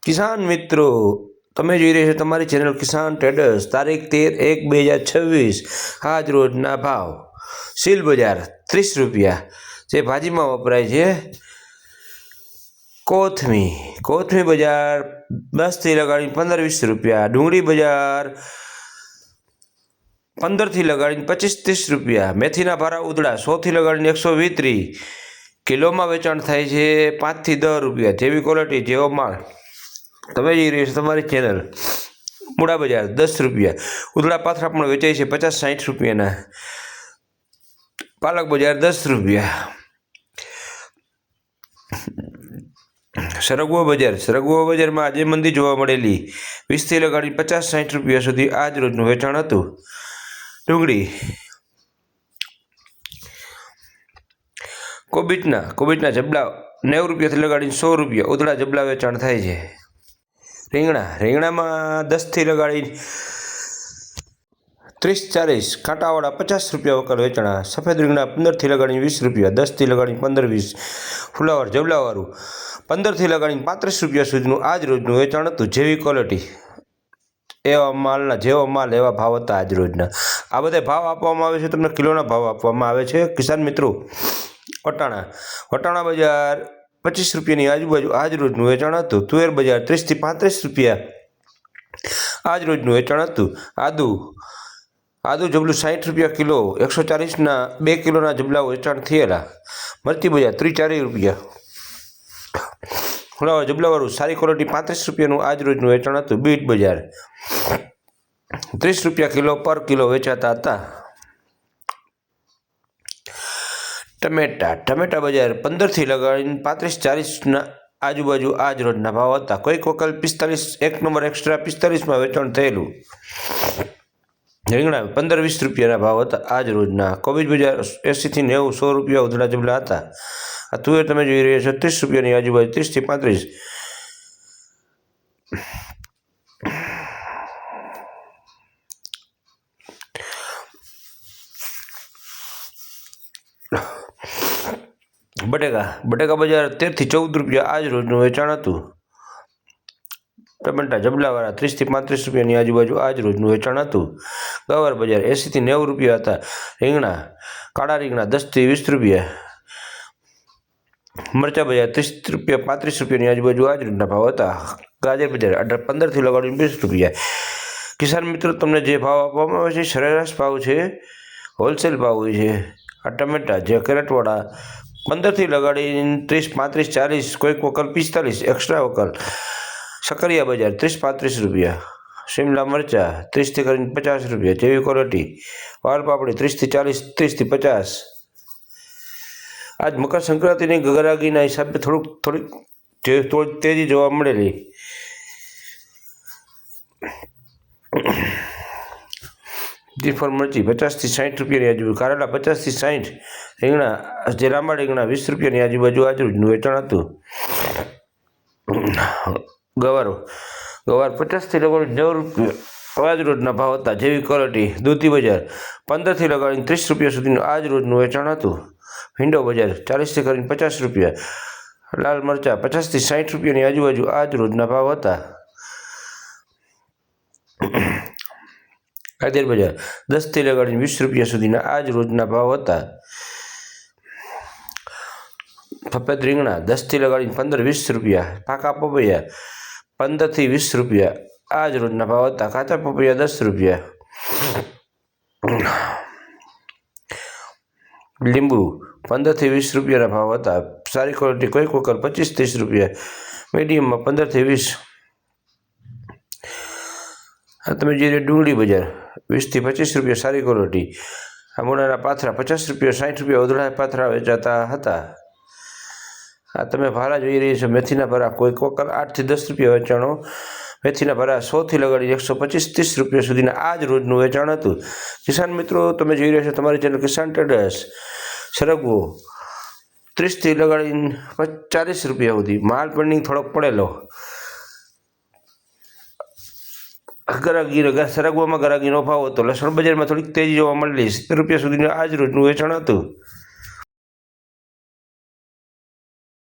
કિસાન મિત્રો, તમે જોઈ રહ્યા છો તમારી ચેનલ કિસાન ટ્રેડર્સ. તારીખ 13/1/2026. આજ રોજના ભાવ. સીલ બજાર 30 રૂપિયા જે ભાજીમાં વપરાય છે. કોથમી બજાર 10થી લગાડીને 15-20 રૂપિયા. ડુંગળી બજાર 15થી લગાડીને 25-30 રૂપિયા. મેથીના ભારા ઉધડા 100થી લગાડીને 120 કિલોમાં વેચાણ થાય છે 5થી 10 રૂપિયા. જેવી ક્વોલિટી જેવો માલ. તમે જોઈ રહ્યા છો તમારી ચેનલ. મૂળા બજાર 10 રૂપિયા. ઉધડા પાથરા પણ વેચાય છે 50-60 રૂપિયાના. પાલક બજાર 10 રૂપિયા. સરગવો બજારમાં આજે મંદી જોવા મળેલી. 20થી લગાડીને 50-60 રૂપિયા સુધી આજ રોજનું વેચાણ હતું. ડુંગળી કોબીજના જબલા 90 રૂપિયાથી લગાડીને 100 રૂપિયા. ઉધડા જબલા વેચાણ થાય છે. રીંગણામાં 10થી લગાડીને 30-40. કાંટાવાળા 50 રૂપિયા વકલ વેચાણા. સફેદ રીંગણા 15થી લગાડીને 20 રૂપિયા. 10થી લગાડીને 15-20. ફુલાવર જબલાવાળું 15થી લગાડીને 35 રૂપિયા સુધીનું આજ રોજનું વેચાણ હતું. જેવી ક્વોલિટી જેવો માલ એવા ભાવ હતા આજ રોજના. આ બધા ભાવ આપવામાં આવે છે, તમને કિલોના ભાવ આપવામાં આવે છે. કિસાન મિત્રો, વટાણા બજાર 25 રૂપિયાની આજુબાજુ આજ રોજનું વેચાણ હતું. તુવેર બજાર 30થી 35 રૂપિયા આજ રોજનું વેચાણ હતું. આદુ જબલું 60 રૂપિયા કિલો. 140ના 2 કિલોના જબલાઓ વેચાણ થયેલા. મરચી બજાર 30-40 રૂપિયા. ફુલાવર જબલાવાળું સારી ક્વોલિટી 35 રૂપિયાનું આજ રોજનું વેચાણ હતું. બીટ બજાર 30 રૂપિયા કિલો પર કિલો વેચાતા હતા. ટમેટા બજાર 15થી લગાડીને 35-40ના આજુબાજુ આજ રોજના ભાવ હતા. કોઈક વકલ 45, 1 નંબર એક્સ્ટ્રા 45માં વેચાણ થયેલું. રીંગણા 15-20 રૂપિયાના ભાવ હતા આજ રોજના. કોબીજ બજાર 80થી 90, 100 રૂપિયા ઉધડા જબલા હતા. આ તુવેર તમે જોઈ રહ્યા છો 30 રૂપિયાની આજુબાજુ, 30થી 35. બટેકા બજાર 13થી 14 રૂપિયા આજ રોજનું વેચાણ હતું. ટમેટા જબલાવાળા 30થી 35 રૂપિયાની આજુબાજુ આજ રોજનું વેચાણ હતું. ગવાર બજાર 80થી 90 રૂપિયા હતા. કાળા રીંગણા 10થી 20 રૂપિયા. મરચા બજાર 30 રૂપિયા 35 રૂપિયાની આજુબાજુ આજ રોજના ભાવ હતા. ગાજર બજાર 15થી લગાડીને 20 રૂપિયા. કિસાન મિત્રો, તમને જે ભાવ આપવામાં આવે છે સરેરાશ ભાવ છે, હોલસેલ ભાવ હોય છે. આ ટમેટા જે કેરેટવાળા 15થી લગાડીને 30, 35, 40, કોઈક વકલ 45 એક્સ્ટ્રા વકલ. સકરિયા બજાર 30-35 રૂપિયા. શિમલા મરચા 30થી કરીને 50 રૂપિયા. જેવી ક્વોલિટી. વાલપાપડી 30થી 40, 30થી 50. આજ મકર સંક્રાંતિની ગરાગીના હિસાબે થોડીક તેજી જોવા મળેલી. જીફર મરચી 50થી 60 રૂપિયાની આજુબાજુ. કારેલા 50થી 60. રીંગણા જે લાંબા રીંગણા 20 રૂપિયાની આજુબાજુ આજ રોજનું વેચાણ હતું. ગવાર 50થી લગાડીને 90 રૂપિયા આજ રોજના ભાવ હતા. જેવી ક્વોલિટી. દૂધી બજાર 15થી લગાડીને 30 રૂપિયા સુધીનું આજ રોજનું વેચાણ હતું. ભીંડો બજાર 40થી કરીને 50 રૂપિયા. લાલ મરચા 50થી 60 રૂપિયાની આજુબાજુ આજ રોજના ભાવ હતા. ગાજર બજાર 10થી લગાડીને 20 રૂપિયા સુધીના આજ રોજના ભાવ હતા. સફેદ રીંગણા 10થી લગાડીને 15-20 રૂપિયા. પાકા પપૈયા 15થી 20 રૂપિયા આજ રોજના ભાવ હતા. કાચા પપૈયા 10 રૂપિયા. લીંબુ 15થી 20 રૂપિયાના ભાવ હતા. સારી ક્વોલિટી કોઈક વખત 25-30 રૂપિયા. મીડિયમમાં 15થી 20. આ તમે જે ડુંગળી બજાર 20થી 25 રૂપિયા સારી ક્વોલિટી. આ મૂળાના પાથરા 50 રૂપિયા 60 રૂપિયા ઉધડા પાથરા વેચાતા હતા. આ તમે ભારા જોઈ રહી છો. મેથીના ભારા કોઈક વખત 8થી 10 રૂપિયા વેચાણો. મેથીના ભારા 100થી લગાડી 125-30 રૂપિયા સુધીના આજ રોજનું વેચાણ હતું. કિસાન મિત્રો, તમે જોઈ રહ્યા છો તમારી ચેનલ કિસાન ટ્રેડર્સ. સરગવો 30થી લગાડીને 40 રૂપિયા સુધી. માલ પેન્ડિંગ થોડોક પડેલો. સરગવામાં ગરાગીનો ભાવ હતો. લસણ બજારમાં થોડીક તેજી જોવા મળેલી. 70 રૂપિયા સુધીનું આજ રોજનું વેચાણ હતું.